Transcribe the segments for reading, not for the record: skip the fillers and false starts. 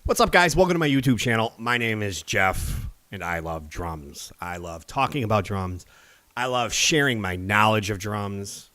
What's up, guys? Welcome to my YouTube channel. My name is Jeff, and I love drums. I love talking about drums. I love sharing my knowledge of drums,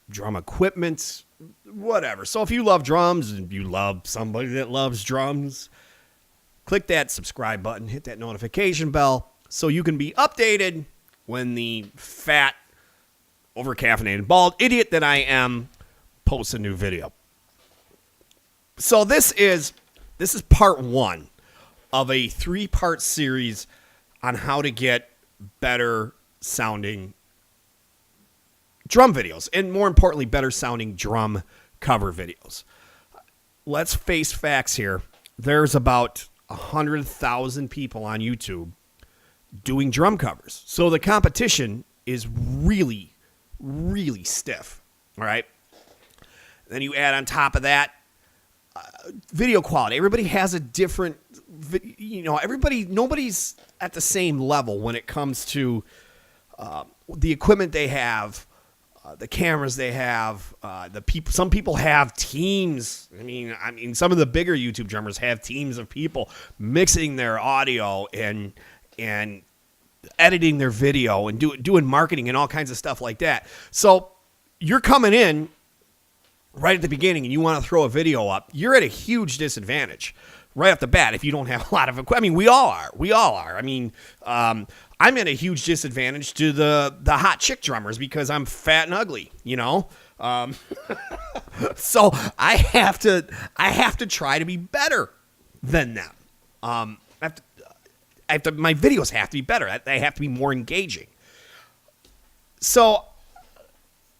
drum equipment, whatever. So if you love drums and you love somebody that loves drums, click that subscribe button, hit that notification bell so you can be updated when the fat, over-caffeinated, bald idiot that I am posts a new video. So this is part one of a three-part series on how to get better sounding drum videos, and more importantly, better sounding drum cover videos. Let's face facts here. There's about 100,000 people on YouTube doing drum covers. So the competition is really, really stiff. All right. Then you add on top of that, video quality. Everybody has a different, nobody's at the same level when it comes to the equipment they have, the cameras they have, the people. Some people have teams. I mean, some of the bigger YouTube drummers have teams of people mixing their audio and editing their video and doing marketing and all kinds of stuff like that. So you're coming in right at the beginning and you want to throw a video up, you're at a huge disadvantage right off the bat if you don't have a lot of equipment. I mean, we all are. I mean, I'm at a huge disadvantage to the hot chick drummers because I'm fat and ugly, so I have to try to be better than them. My videos have to be better. They have to be more engaging. So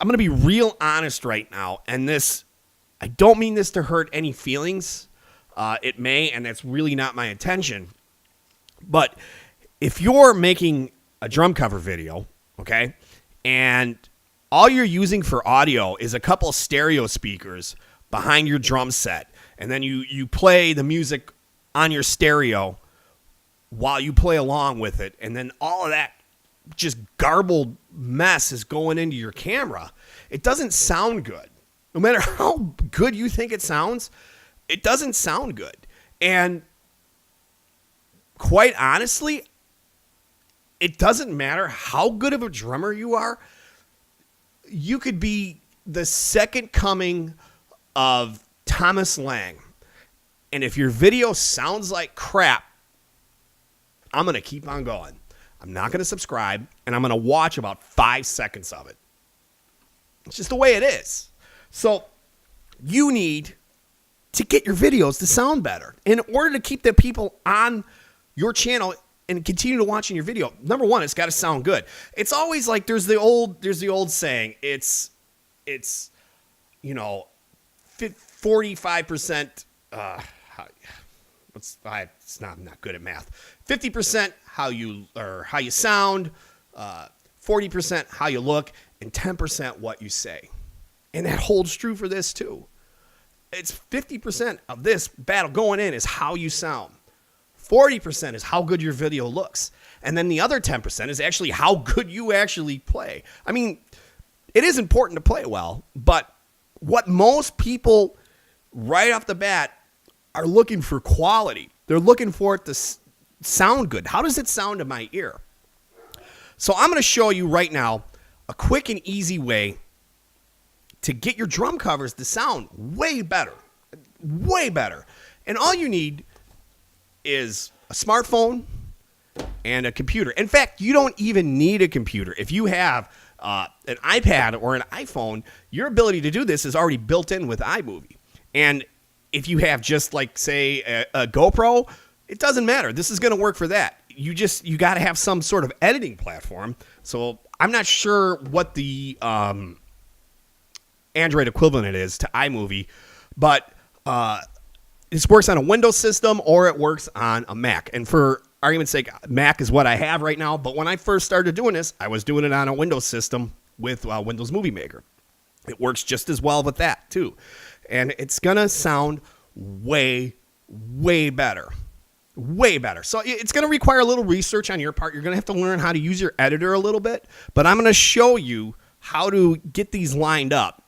I'm going to be real honest right now, and I don't mean this to hurt any feelings. It may, and that's really not my intention. But if you're making a drum cover video, okay, and all you're using for audio is a couple of stereo speakers behind your drum set, and then you play the music on your stereo while you play along with it, and then all of that just garbled mess is going into your camera, it doesn't sound good. No matter how good you think it sounds, it doesn't sound good. And quite honestly, it doesn't matter how good of a drummer you are. You could be the second coming of Thomas Lang. And if your video sounds like crap, I'm going to keep on going. I'm not going to subscribe, and I'm going to watch about 5 seconds of it. It's just the way it is. So you need to get your videos to sound better. In order to keep the people on your channel and continue to watching your video, number one, it's got to sound good. It's always like there's the old saying. It's 45%. I'm not good at math. 50% how you sound, 40% how you look, and 10% what you say. And that holds true for this too. It's 50% of this battle going in is how you sound. 40% is how good your video looks. And then the other 10% is actually how good you actually play. I mean, it is important to play well, but what most people right off the bat are looking for quality. They're looking for it to sound good. How does it sound to my ear? So I'm going to show you right now a quick and easy way to get your drum covers to sound way better. Way better. And all you need is a smartphone and a computer. In fact, you don't even need a computer. If you have an iPad or an iPhone, your ability to do this is already built in with iMovie. And if you have just like, say, a GoPro, it doesn't matter. This is going to work for that. You got to have some sort of editing platform. So I'm not sure what the Android equivalent is to iMovie, but this works on a Windows system or it works on a Mac. And for argument's sake, Mac is what I have right now. But when I first started doing this, I was doing it on a Windows system with Windows Movie Maker. It works just as well with that too. And it's going to sound way, way better. Way better. So it's going to require a little research on your part. You're going to have to learn how to use your editor a little bit. But I'm going to show you how to get these lined up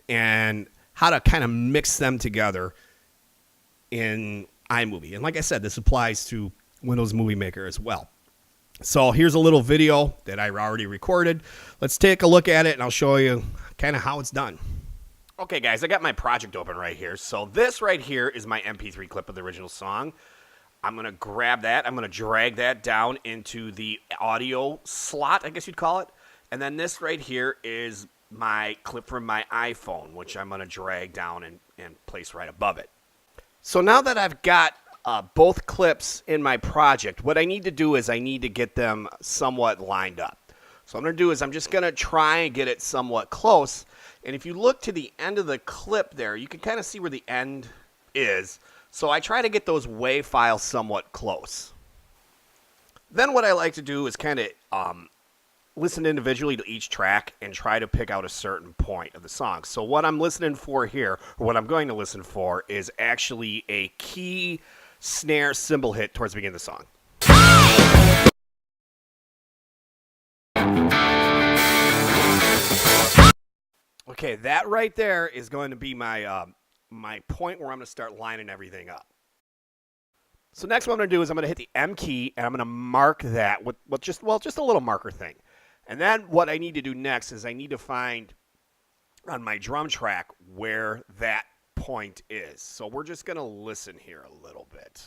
and how to kind of mix them together on iMovie. And like I said, this applies to Windows Movie Maker as well. So here's a little video that I already recorded. Let's take a look at it, and I'll show you kind of how it's done. Okay, guys, I got my project open right here. So this right here is my MP3 clip of the original song. I'm going to grab that. I'm going to drag that down into the audio slot, I guess you'd call it. And then this right here is my clip from my iPhone, which I'm going to drag down and place right above it. So now that I've got both clips in my project, what I need to do is I need to get them somewhat lined up. So what I'm going to do is I'm just going to try and get it somewhat close. And if you look to the end of the clip there, you can kind of see where the end is. So I try to get those WAV files somewhat close. Then what I like to do is kind of listen individually to each track and try to pick out a certain point of the song. So what I'm listening for here, or what I'm going to listen for, is actually a key snare cymbal hit towards the beginning of the song. Okay, that right there is going to be my my point where I'm going to start lining everything up. So next what I'm going to do is I'm going to hit the M key, and I'm going to mark that with just a little marker thing. And then what I need to do next is I need to find on my drum track where that point is. So we're just going to listen here a little bit.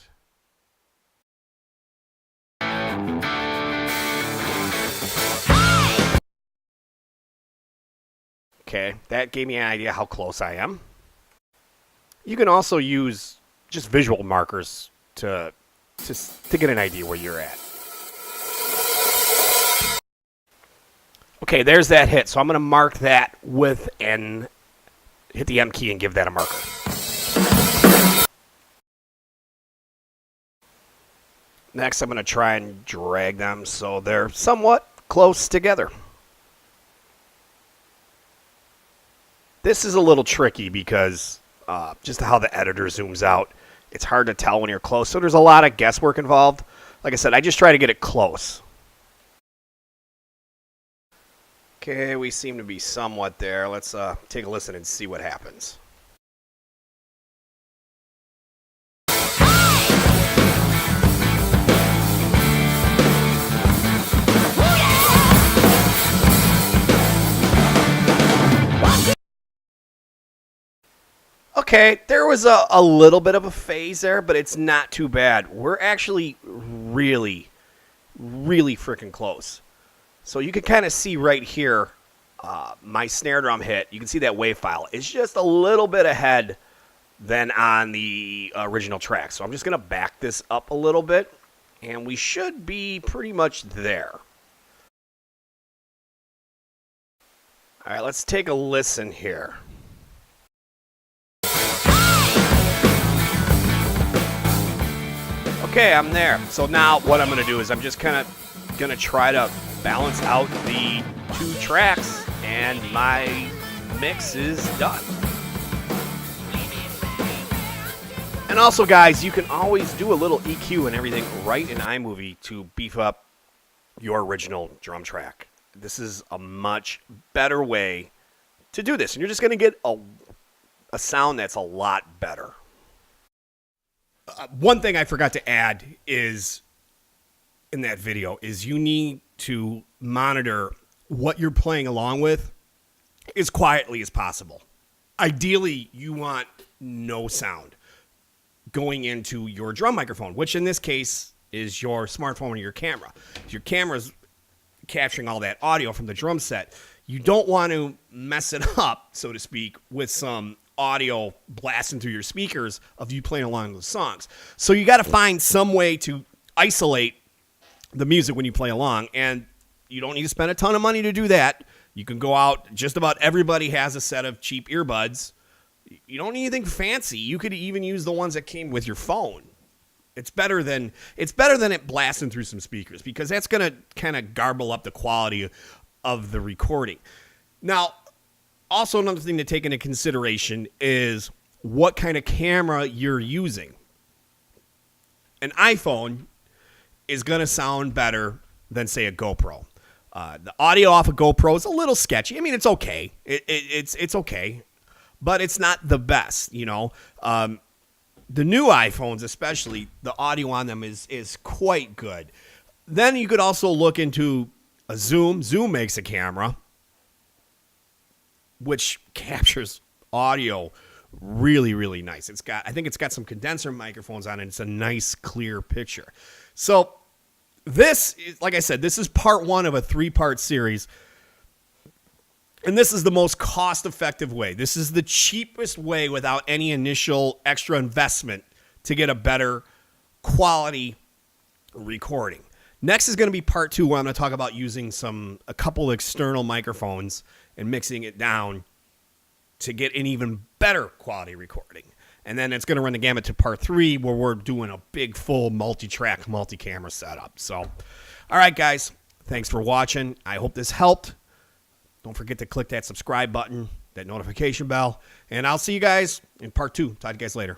Okay, that gave me an idea how close I am. You can also use just visual markers to get an idea where you're at. Okay, there's that hit. So I'm going to mark that with N, hit the M key and give that a marker. Next, I'm going to try and drag them so they're somewhat close together. This is a little tricky because just how the editor zooms out, it's hard to tell when you're close. So there's a lot of guesswork involved. Like I said, I just try to get it close. Okay, we seem to be somewhat there. Let's take a listen and see what happens. Okay, there was a little bit of a phase there, but it's not too bad. We're actually really, really freaking close. So you can kind of see right here my snare drum hit. You can see that WAV file. It's just a little bit ahead than on the original track. So I'm just going to back this up a little bit, and we should be pretty much there. All right, let's take a listen here. Okay, I'm there. So now what I'm going to do is I'm just kind of going to try to balance out the two tracks, and my mix is done. And also, guys, you can always do a little EQ and everything right in iMovie to beef up your original drum track. This is a much better way to do this, and you're just going to get a sound that's a lot better. One thing I forgot to add is in that video is you need to monitor what you're playing along with as quietly as possible. Ideally, you want no sound going into your drum microphone, which in this case is your smartphone or your camera. If your camera's capturing all that audio from the drum set, you don't want to mess it up, so to speak, with some audio blasting through your speakers of you playing along with songs. So you got to find some way to isolate the music when you play along, and you don't need to spend a ton of money to do that. You can go out. Just about everybody has a set of cheap earbuds. You don't need anything fancy. You could even use the ones that came with your phone. It's better than it blasting through some speakers, because that's going to kind of garble up the quality of the recording. Now, also another thing to take into consideration is what kind of camera you're using. An iPhone is going to sound better than, say, a GoPro. The audio off a GoPro is a little sketchy. I mean, it's okay. It's okay, but it's not the best, you know. the new iPhones, especially, the audio on them is quite good. Then you could also look into a Zoom. Zoom makes a camera which captures audio really, really nice. I think it's got some condenser microphones on it. It's a nice, clear picture. So this is, like I said, this is part 1 of a 3-part series. And this is the most cost-effective way. This is the cheapest way without any initial extra investment to get a better quality recording. Next is going to be part 2, where I'm going to talk about using a couple external microphones and mixing it down to get an even better quality recording. And then it's going to run the gamut to part 3, where we're doing a big, full multi-track, multi-camera setup. So, all right, guys, thanks for watching. I hope this helped. Don't forget to click that subscribe button, that notification bell, and I'll see you guys in part 2. Talk to you guys later.